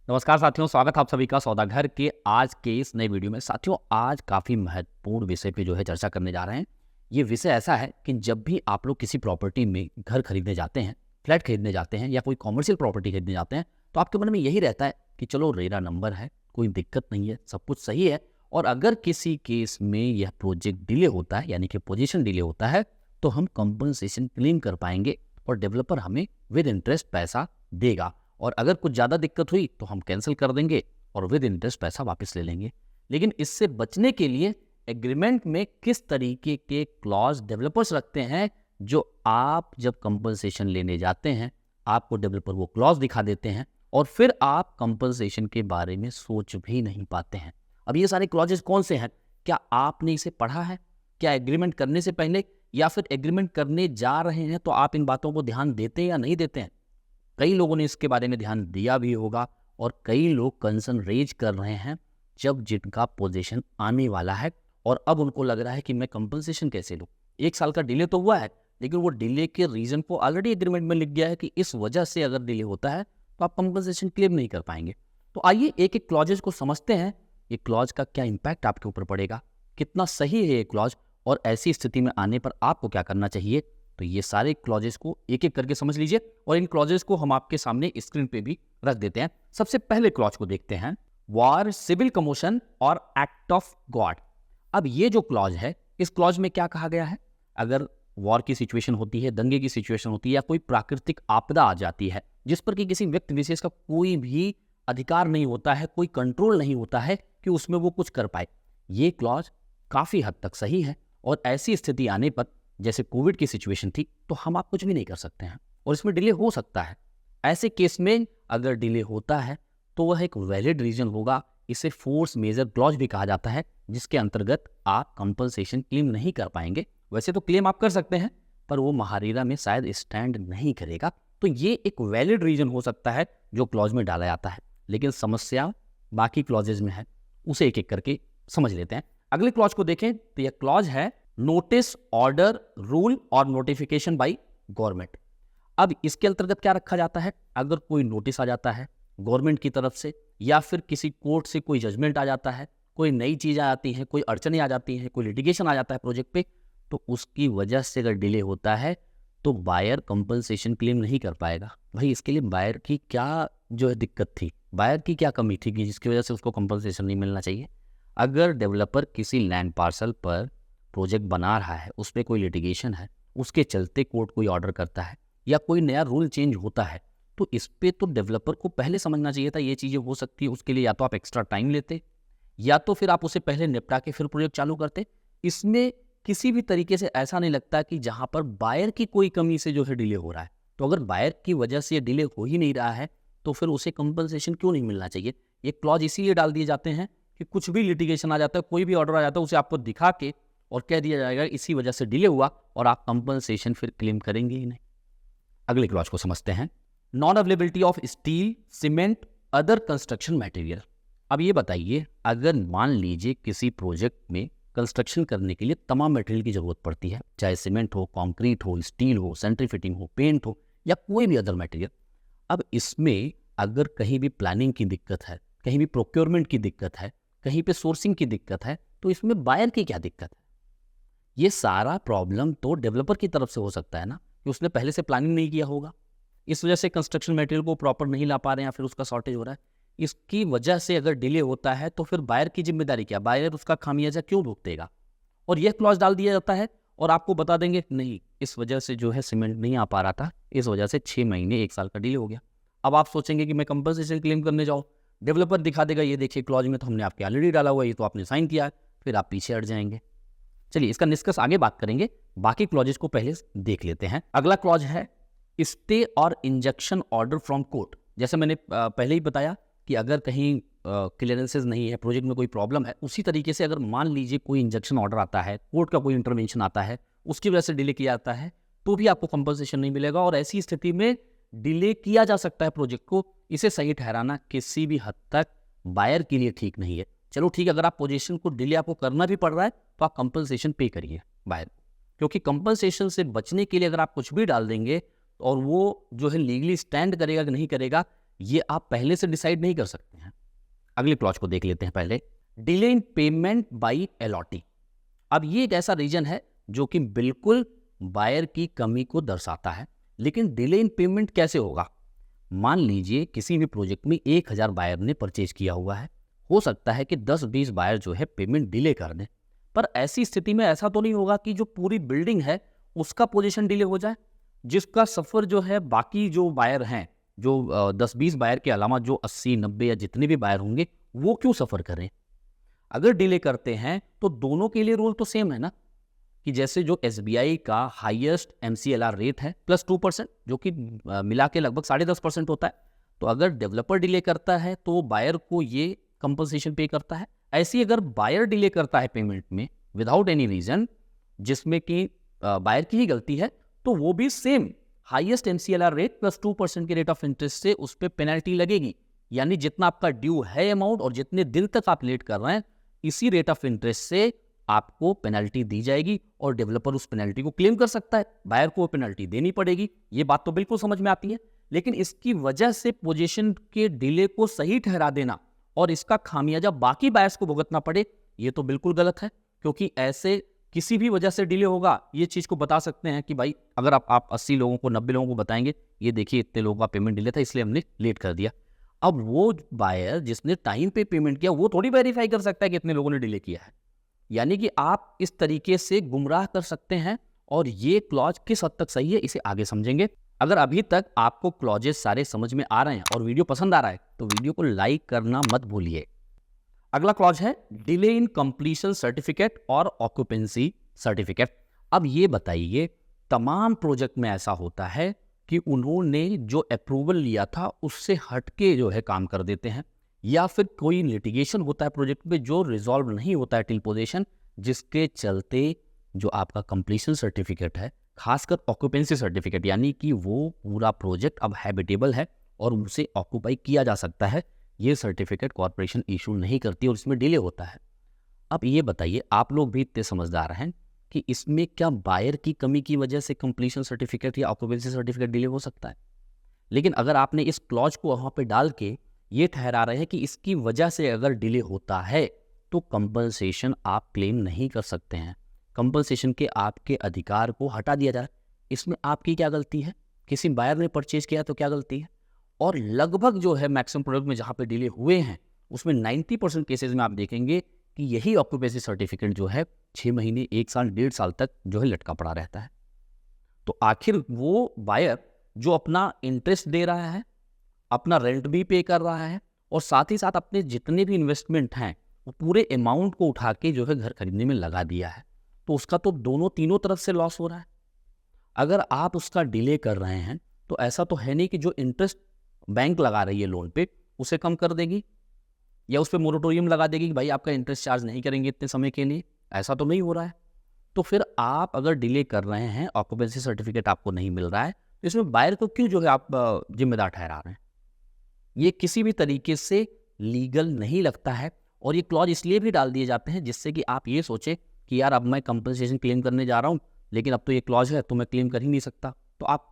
नमस्कार साथियों, स्वागत है आप सभी का सौदागर के आज के इस नए वीडियो में। साथियों, आज काफ़ी महत्वपूर्ण विषय पे जो है चर्चा करने जा रहे हैं। ये विषय ऐसा है कि जब भी आप लोग किसी प्रॉपर्टी में घर खरीदने जाते हैं, फ्लैट खरीदने जाते हैं या कोई कॉमर्शियल प्रॉपर्टी खरीदने जाते हैं, तो आपके मन में यही रहता है कि चलो रेरा नंबर है, कोई दिक्कत नहीं है, सब कुछ सही है। और अगर किसी केस में यह प्रोजेक्ट डिले होता है, यानी कि पोजीशन डिले होता है, तो हम कंपनसेशन क्लेम कर पाएंगे और डेवलपर हमें विद इंटरेस्ट पैसा देगा। और अगर कुछ ज़्यादा दिक्कत हुई तो हम कैंसिल कर देंगे और विद इंटरेस्ट पैसा वापस ले लेंगे। लेकिन इससे बचने के लिए एग्रीमेंट में किस तरीके के क्लॉज डेवलपर्स रखते हैं, जो आप जब कंपनसेशन लेने जाते हैं आपको डेवलपर वो क्लॉज दिखा देते हैं और फिर आप कंपनसेशन के बारे में सोच भी नहीं पाते हैं। अब ये सारे क्लॉजेस कौन से हैं? क्या आपने इसे पढ़ा है? क्या एग्रीमेंट करने से पहले या फिर एग्रीमेंट करने जा रहे हैं तो आप इन बातों को ध्यान देते हैं या नहीं देते हैं? कई लोगों ने इसके बारे में ध्यान दिया भी होगा और कई लोग कंसर्न रेज कर रहे हैं जब जिनका पोजीशन आने वाला है और अब उनको लग रहा है कि मैं कंपनसेशन कैसे लूँ। 1 साल का डिले तो हुआ है, लेकिन वो डिले के रीजन को ऑलरेडी एग्रीमेंट में लिख गया है कि इस वजह से अगर डिले होता है तो आप कंपनसेशन क्लेम नहीं कर पाएंगे। तो आइए एक एक क्लॉजेज को समझते हैं। ये क्लॉज का क्या इम्पैक्ट आपके ऊपर पड़ेगा, कितना सही है ये क्लॉज, और ऐसी स्थिति में आने पर आपको क्या करना चाहिए। तो ये सारे क्लॉजेस को एक एक करके समझ लीजिए और इन क्लॉजेस को हम आपके सामने स्क्रीन पे भी रख देते हैं। सबसे पहले क्लॉज को देखते हैं, वॉर, सिविल कमोशन और एक्ट ऑफ गॉड। अब ये जो क्लॉज है, इस क्लॉज में क्या कहा गया है? अगर वॉर की सिचुएशन होती है, दंगे की सिचुएशन होती है या कोई प्राकृतिक आपदा आ जाती है जिस पर कि किसी व्यक्ति विशेष का कोई भी अधिकार नहीं होता है, कोई कंट्रोल नहीं होता है कि उसमें वो कुछ कर पाए, ये क्लॉज काफी हद तक सही है। और ऐसी स्थिति आने पर, जैसे कोविड की सिचुएशन थी, तो हम आप कुछ भी नहीं कर सकते हैं और इसमें डिले हो सकता है। ऐसे केस में अगर डिले होता है तो वह एक वैलिड रीजन होगा। इसे फोर्स मेजर क्लॉज भी कहा जाता है, जिसके अंतर्गत आप कंपनसेशन क्लेम नहीं कर पाएंगे। वैसे तो क्लेम आप कर सकते हैं, पर वो महारेरा में शायद स्टैंड नहीं करेगा। तो ये एक वैलिड रीजन हो सकता है जो क्लॉज में डाला जाता है। लेकिन समस्या बाकी क्लॉजेज में है, उसे एक एक करके समझ लेते हैं। अगले क्लॉज को देखें तो यह क्लॉज है नोटिस, ऑर्डर, रूल और नोटिफिकेशन बाय गवर्नमेंट। अब इसके अंतर्गत क्या रखा जाता है? अगर कोई नोटिस आ जाता है गवर्नमेंट की तरफ से या फिर किसी कोर्ट से कोई जजमेंट आ जाता है, कोई नई चीज आ जाती है, कोई अड़चने आ जाती है, कोई लिटिगेशन आ जाता है प्रोजेक्ट पे, तो उसकी वजह से अगर डिले होता है तो बायर कंपनसेशन क्लेम नहीं कर पाएगा। भाई, इसके लिए बायर की क्या जो है दिक्कत थी, बायर की क्या कमी थी कि जिसकी वजह से उसको कंपनसेशन नहीं मिलना चाहिए? अगर डेवलपर किसी लैंड पार्सल पर प्रोजेक्ट बना रहा है, उस पर कोई लिटिगेशन है, उसके चलते कोर्ट कोई ऑर्डर करता है या कोई नया रूल चेंज होता है, तो इस पे तो डेवलपर को पहले समझना चाहिए था ये चीज़ें हो सकती है। उसके लिए या तो आप एक्स्ट्रा टाइम लेते या तो फिर आप उसे पहले निपटा के फिर प्रोजेक्ट चालू करते। इसमें किसी भी तरीके से ऐसा नहीं लगता कि जहाँ पर बायर की कोई कमी से जो है डिले हो रहा है। तो अगर बायर की वजह से ये डिले हो ही नहीं रहा है तो फिर उसे कंपनसेशन क्यों नहीं मिलना चाहिए? ये क्लॉज इसीलिए डाल दिए जाते हैं कि कुछ भी लिटिगेशन आ जाता है, कोई भी ऑर्डर आ जाता है, उसे आपको दिखा के और कह दिया जाएगा इसी वजह से डिले हुआ और आप कंपनसेशन फिर क्लेम करेंगे ही नहीं। अगले क्लॉज को समझते हैं, non availability of steel, cement, other construction material. अब ये बताइए, अगर मान लीजिए किसी प्रोजेक्ट में कंस्ट्रक्शन करने के लिए तमाम मटेरियल की जरूरत पड़ती है, चाहे सीमेंट हो, कंक्रीट हो, स्टील हो, सेंट्री फिटिंग हो, पेंट हो या कोई भी अदर मटेरियल। अब इसमें अगर कहीं भी प्लानिंग की दिक्कत है, कहीं भी प्रोक्योरमेंट की दिक्कत है, कहीं पे सोर्सिंग की दिक्कत है, तो इसमें बायर की क्या दिक्कत है? ये सारा प्रॉब्लम तो डेवलपर की तरफ से हो सकता है ना, कि उसने पहले से प्लानिंग नहीं किया होगा, इस वजह से कंस्ट्रक्शन मटेरियल को प्रॉपर नहीं ला पा रहे हैं या फिर उसका शॉर्टेज हो रहा है। इसकी वजह से अगर डिले होता है तो फिर बायर की जिम्मेदारी क्या? बायर उसका खामियाजा क्यों भुगतेगा? और यह क्लॉज डाल दिया जाता है और आपको बता देंगे नहीं, इस वजह से जो है सीमेंट नहीं आ पा रहा था, इस वजह से 6 महीने 1 साल का डिले हो गया। अब आप सोचेंगे कि मैं कंपनसेशन क्लेम करने जाऊँ, डेवलपर दिखा देगा ये देखिए क्लॉज में तो हमने आपके ऑलरेडी डाला हुआ है, ये तो आपने साइन किया है, फिर आप पीछे हट जाएंगे। चलिए इसका निष्कर्ष आगे बात करेंगे, बाकी क्लॉजेस को पहले देख लेते हैं। अगला क्लॉज है स्टे और इंजंक्शन ऑर्डर फ्रॉम कोर्ट। जैसे मैंने पहले ही बताया कि अगर कहीं क्लियरेंसेज नहीं है, प्रोजेक्ट में कोई प्रॉब्लम है, उसी तरीके से अगर मान लीजिए कोई इंजंक्शन ऑर्डर आता है, कोर्ट का कोई इंटरवेंशन आता है, उसकी वजह से डिले किया जाता है, तो भी आपको कंपनसेशन नहीं मिलेगा। और ऐसी स्थिति में डिले किया जा सकता है प्रोजेक्ट को, इसे सही ठहराना किसी भी हद तक बायर के लिए ठीक नहीं है। चलो ठीक है, अगर आप पोजीशन को डिले आपको करना भी पड़ रहा है तो आप कंपनसेशन पे करिए बायर, क्योंकि कंपनसेशन से बचने के लिए अगर आप कुछ भी डाल देंगे और वो जो है लीगली स्टैंड करेगा कि नहीं करेगा, ये आप पहले से डिसाइड नहीं कर सकते हैं। अगले क्लॉज को देख लेते हैं पहले। Delay in payment by allottee. अब ये एक ऐसा रीजन है जो कि बिल्कुल बायर की कमी को दर्शाता है। लेकिन डिले इन पेमेंट कैसे होगा? मान लीजिए किसी भी प्रोजेक्ट में 1000 बायर ने परचेज किया हुआ है, हो सकता है कि 10-20 बायर जो है पेमेंट डिले कर दें। पर ऐसी स्थिति में ऐसा तो नहीं होगा कि जो पूरी बिल्डिंग है उसका पोजीशन डिले हो जाए। जिसका सफ़र जो है बाकी जो बायर हैं, जो 10-20 बायर के अलावा जो 80-90 या जितने भी बायर होंगे, वो क्यों सफ़र करें? अगर डिले करते हैं तो दोनों के लिए रूल तो सेम है ना, कि जैसे जो SBI का हाईएस्ट MCLR रेट है +2%, जो कि मिला के लगभग 10.5% होता है। तो अगर डेवलपर डिले करता है तो बायर को ये कंपनसेशन पे करता है। ऐसी अगर बायर डिले करता है पेमेंट में विदाउट एनी रीजन, जिसमें कि बायर की ही गलती है, तो वो भी सेम हाईएस्ट MCLR रेट +2% के रेट ऑफ इंटरेस्ट से उस पर पेनल्टी लगेगी। यानी जितना आपका ड्यू है अमाउंट और जितने दिन तक आप लेट कर रहे हैं, इसी रेट ऑफ इंटरेस्ट से आपको पेनल्टी दी जाएगी और डेवलपर उस पेनल्टी को क्लेम कर सकता है। बायर को वो पेनल्टी देनी पड़ेगी। ये बात तो बिल्कुल समझ में आती है। लेकिन इसकी वजह से पोजीशन के डिले को सही ठहरा देना और इसका खामियाजा बाकी बायर्स को भुगतना पड़े, ये तो बिल्कुल गलत है। क्योंकि ऐसे किसी भी वजह से डिले होगा, ये चीज़ को बता सकते हैं कि भाई अगर आप 80 लोगों को 90 लोगों को बताएंगे, ये देखिए इतने लोगों का पेमेंट डिले था इसलिए हमने लेट कर दिया। अब वो बायर जिसने टाइम पे पेमेंट किया वो थोड़ी वेरीफाई कर सकता है कि इतने लोगों ने डिले किया है। यानी कि आप इस तरीके से गुमराह कर सकते हैं। और ये क्लॉज किस हद तक सही है इसे आगे समझेंगे। अगर अभी तक आपको क्लॉजेस सारे समझ में आ रहे हैं और वीडियो पसंद आ रहा है तो वीडियो को लाइक करना मत भूलिए। अगला क्लॉज है डिले इन कंप्लीशन सर्टिफिकेट और ऑक्यूपेंसी सर्टिफिकेट। अब ये बताइए, तमाम प्रोजेक्ट में ऐसा होता है कि उन्होंने जो अप्रूवल लिया था उससे हटके जो है काम कर देते हैं, या फिर कोई लिटिगेशन होता है प्रोजेक्ट में जो रिजॉल्व नहीं होता है टिल पोजीशन, जिसके चलते जो आपका कंप्लीशन सर्टिफिकेट है, खासकर ऑक्यूपेंसी सर्टिफिकेट, यानी कि वो पूरा प्रोजेक्ट अब हैबिटेबल है और उसे ऑक्यूपाई किया जा सकता है, ये सर्टिफिकेट कॉर्पोरेशन इशू नहीं करती और इसमें डिले होता है। अब ये बताइए, आप लोग भी इतने समझदार हैं कि इसमें क्या बायर की कमी की वजह से कंप्लीशन सर्टिफिकेट या ऑक्यूपेंसी सर्टिफिकेट डिले हो सकता है? लेकिन अगर आपने इस क्लॉज को वहाँ पे डाल के ये ठहरा रहे हैं कि इसकी वजह से अगर डिले होता है तो कंपनसेशन आप क्लेम नहीं कर सकते हैं। कंपनसेशन के आपके अधिकार को हटा दिया जा रहा है। इसमें आपकी क्या गलती है? किसी बायर ने परचेज किया तो क्या गलती है? और लगभग जो है मैक्सिमम प्रोडक्ट में जहाँ पे डिले हुए हैं उसमें 90% केसेस में आप देखेंगे कि यही ऑक्यूपेंसी सर्टिफिकेट जो है 6 महीने, 1 साल, 1.5 साल तक जो है लटका पड़ा रहता है। तो आखिर वो बायर जो अपना इंटरेस्ट दे रहा है, अपना रेंट भी पे कर रहा है और साथ ही साथ अपने जितने भी इन्वेस्टमेंट हैं वो पूरे अमाउंट को उठा के जो है घर खरीदने में लगा दिया है, तो उसका तो तीनों तरफ से लॉस हो रहा है। अगर आप उसका डिले कर रहे हैं तो ऐसा तो है नहीं कि जो इंटरेस्ट बैंक लगा रही है लोन पे उसे कम कर देगी या उस पर मोरेटोरियम लगा देगी कि भाई आपका इंटरेस्ट चार्ज नहीं करेंगे इतने समय के लिए। ऐसा तो नहीं हो रहा है। तो फिर आप अगर डिले कर रहे हैं, ऑक्यूपेंसी सर्टिफिकेट आपको नहीं मिल रहा है, तो इसमें बायर को क्यों जो है आप जिम्मेदार ठहरा रहे हैं? ये किसी भी तरीके से लीगल नहीं लगता है। और ये क्लॉज इसलिए भी डाल दिए जाते हैं जिससे कि आप ये सोचें कि यार अब मैं कंपनसेशन क्लेम करने जा रहा हूँ, लेकिन अब तो ये क्लॉज है तो मैं क्लेम कर ही नहीं सकता। तो आप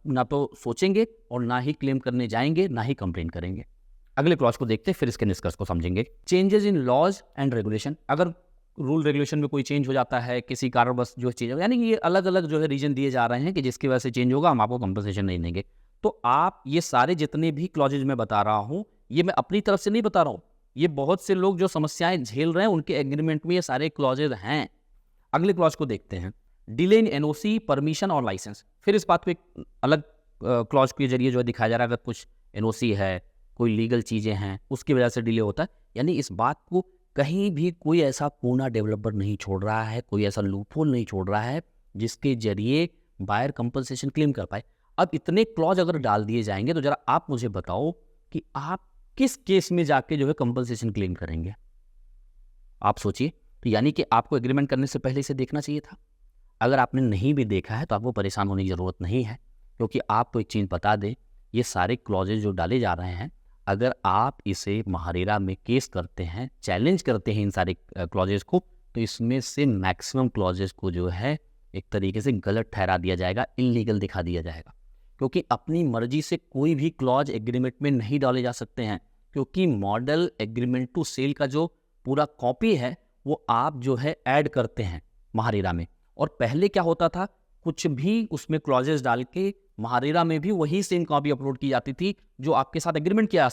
ना तो सोचेंगे और ना ही क्लेम करने जाएंगे, ना ही कंप्लेन करेंगे। अगले क्लॉज को देखते हैं, फिर इसके निष्कर्ष को समझेंगे। Changes in laws and regulation. अगर रूल रेगुलेशन में कोई चेंज हो जाता है किसी कारणवश जो चेंज, यानी कि ये अलग अलग जो है रीजन दिए जा रहे हैं कि जिसकी वजह से चेंज होगा, हम आपको कंपनसेशन नहीं देंगे। तो आप ये सारे जितने भी क्लॉजेज में बता रहा हूँ, ये मैं अपनी तरफ से नहीं बता रहा हूँ, ये बहुत से लोग जो समस्याएं झेल रहे हैं उनके एग्रीमेंट में ये सारे क्लॉजेज हैं। अगले क्लॉज को देखते हैं, डिले इन एनओसी, परमिशन और लाइसेंस। फिर इस बात को एक अलग क्लॉज के जरिए जो है दिखाया जा रहा है, अगर कुछ एनओसी है, कोई लीगल चीज़ें हैं, उसकी वजह से डिले होता है। यानी इस बात को कहीं भी कोई ऐसा कोना डेवलपर नहीं छोड़ रहा है, कोई ऐसा लूपहोल नहीं छोड़ रहा है जिसके जरिए बायर कंपनसेशन क्लेम कर पाए। अब इतने क्लॉज अगर डाल दिए जाएंगे तो जरा आप मुझे बताओ कि आप किस केस में जाके जो है कंपनसेशन क्लेम करेंगे? आप सोचिए। तो यानी कि आपको एग्रीमेंट करने से पहले इसे देखना चाहिए था। अगर आपने नहीं भी देखा है तो आपको परेशान होने की ज़रूरत नहीं है, क्योंकि आपको एक चीज़ बता दें, ये सारे क्लॉजेज जो डाले जा रहे हैं, अगर आप इसे महारेरा में केस करते हैं, चैलेंज करते हैं इन सारे क्लॉजेज को, तो इसमें से मैक्सिमम क्लॉजेज को जो है एक तरीके से गलत ठहरा दिया जाएगा, इलीगल दिखा दिया जाएगा। क्योंकि अपनी मर्जी से कोई भी क्लॉज एग्रीमेंट में नहीं डाले जा सकते हैं, क्योंकि मॉडल एग्रीमेंट टू सेल का जो पूरा कॉपी है वो आप जो है ऐड करते हैं महारेरा में। और पहले क्या होता था, कुछ भी उसमें क्लॉजेस डाल के महारेरा में भी वही सेम कॉपी अपलोड की जाती थी जो आपके साथ एग्रीमेंट किया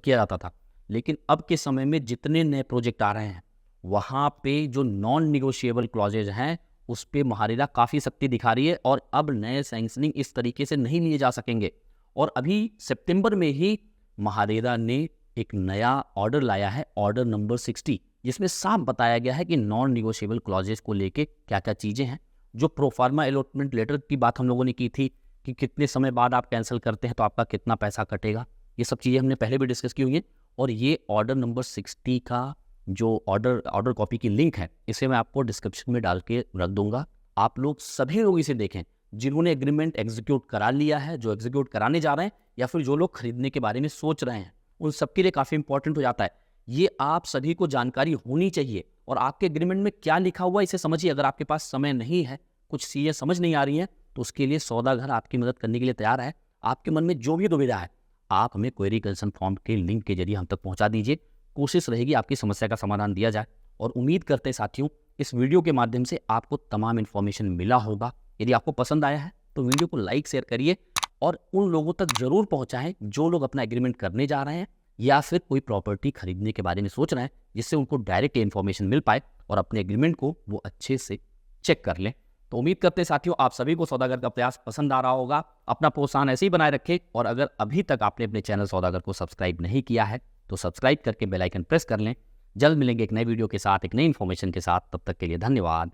जाता था। लेकिन अब के समय में जितने नए प्रोजेक्ट आ रहे हैं वहाँ पे जो नॉन निगोशिएबल क्लॉजेज हैं उस पे महारेरा काफ़ी सख्ती दिखा रही है, और अब नए सैंक्शनिंग इस तरीके से नहीं लिए जा सकेंगे। और अभी सितंबर में ही महारेरा ने एक नया ऑर्डर लाया है, ऑर्डर नंबर 60, जिसमें साफ बताया गया है कि नॉन निगोशिएबल क्लॉजेज को लेके क्या क्या चीज़ें हैं। जो प्रोफार्मा अलॉटमेंट लेटर की बात हम लोगों ने की थी कि कितने समय बाद आप कैंसिल करते हैं तो आपका कितना पैसा कटेगा, ये सब चीज़ें हमने पहले भी डिस्कस की हुई हैं। और ये ऑर्डर नंबर 60 का जो ऑर्डर कॉपी की लिंक है इसे मैं आपको डिस्क्रिप्शन में डाल के रख दूंगा। आप लोग सभी लोग इसे देखें जिन्होंने एग्रीमेंट एग्जीक्यूट करा लिया है, जो एग्जीक्यूट कराने जा रहे हैं, या फिर जो लोग खरीदने के बारे में सोच रहे हैं, उन सबके लिए काफ़ी इंपॉर्टेंट हो जाता है। ये आप सभी को जानकारी होनी चाहिए। और आपके एग्रीमेंट में क्या लिखा हुआ है इसे समझिए। अगर आपके पास समय नहीं है, कुछ चीज़ें समझ नहीं आ रही हैं, तो उसके लिए सौदागर आपकी मदद करने के लिए तैयार है। आपके मन में जो भी दुविधा है आप हमें क्वेरी कंसर्न फॉर्म के लिंक के जरिए हम तक पहुंचा दीजिए। कोशिश रहेगी आपकी समस्या का समाधान दिया जाए। और उम्मीद करते हैं साथियों इस वीडियो के माध्यम से आपको तमाम इन्फॉर्मेशन मिला होगा। यदि आपको पसंद आया है तो वीडियो को लाइक शेयर करिए और उन लोगों तक जरूर पहुंचाएं जो लोग अपना एग्रीमेंट करने जा रहे हैं या फिर कोई प्रॉपर्टी खरीदने के बारे में सोच रहे हैं, जिससे उनको डायरेक्ट इन्फॉर्मेशन मिल पाए और अपने एग्रीमेंट को वो अच्छे से चेक कर लें। तो उम्मीद करते हैं साथियों आप सभी को सौदागर का प्रयास पसंद आ रहा होगा। अपना प्रोत्साहन ऐसे ही बनाए रखें, और अगर अभी तक आपने अपने चैनल सौदागर को सब्सक्राइब नहीं किया है तो सब्सक्राइब करके बेल आइकन प्रेस कर लें। जल्द मिलेंगे एक नए वीडियो के साथ, एक नई इन्फॉर्मेशन के साथ। तब तक के लिए धन्यवाद,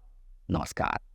नमस्कार।